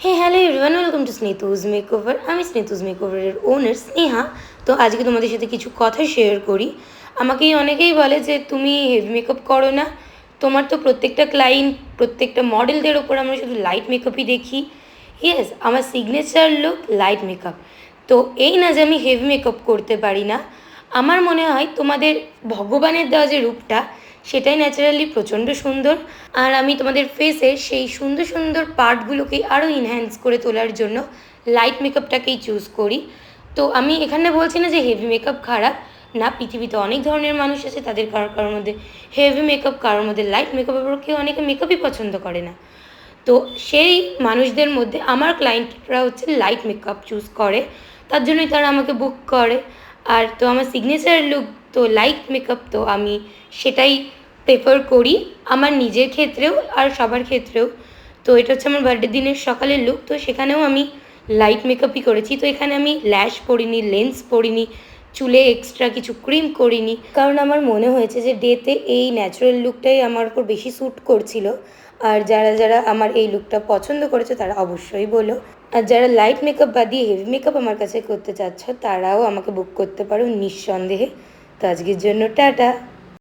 Hey hello everyone, welcome to স্নেতুজ makeover. আমি স্নেতুজ মেকওভারের ওনার স্নেহা। তো আজকে তোমাদের সাথে কিছু কথা শেয়ার করি। আমাকেই অনেকেই বলে যে তুমি হেভি মেকআপ করো না, তোমার তো প্রত্যেকটা ক্লায়েন্ট, প্রত্যেকটা মডেলদের ওপর আমরা শুধু লাইট মেকআপই দেখি। ইয়েস, আমার সিগনেচার লুক লাইট মেকআপ। তো এই না যে আমি হেভি মেকআপ করতে পারি না, আমার মনে হয় তোমাদের ভগবানের দেওয়া যে রূপটা সেটাই ন্যাচারালি প্রচণ্ড সুন্দর। আর আমি তোমাদের ফেসের সেই সুন্দর সুন্দর পার্টগুলোকে আরও ইনহ্যান্স করে তোলার জন্য লাইট মেকআপটাকেই চুজ করি। তো আমি এখানে বলছি না যে হেভি মেকআপ খারাপ না, পৃথিবীতে অনেক ধরনের মানুষ আছে, তাদের কারোর মধ্যে হেভি মেকআপ, কারোর মধ্যে লাইট মেকআপ, আবার কেউ অনেকে মেকআপই পছন্দ করে না। তো সেই মানুষদের মধ্যে আমার ক্লায়েন্টরা হচ্ছে লাইট মেকআপ চুজ করে, তার জন্যই তারা আমাকে বুক করে। আর তো আমার সিগনেচার লুক তো লাইট মেকআপ, তো আমি সেটাই প্রেফার করি আমার নিজের ক্ষেত্রেও আর সবার ক্ষেত্রেও। তো এটা হচ্ছে আমার বার্থডে দিনের সকালের লুক, তো সেখানেও আমি লাইট মেকআপই করেছি। তো এখানে আমি ল্যাশ পরিনি, লেন্স পরিনি, চুলে এক্সট্রা কিছু ক্রিম করিনি, কারণ আমার মনে হয়েছে যে ডেতে এই ন্যাচারাল লুকটাই আমার উপর বেশি স্যুট করছিল। আর যারা যারা আমার এই লুকটা পছন্দ করেছে তারা অবশ্যই বলো। আর যারা লাইট মেকআপ বাদ দিয়ে হেভি মেকআপ আমার কাছে করতে চাচ্ছ তারাও আমাকে বুক করতে পারো নিঃসন্দেহে। তো আজকের জন্য টাটা।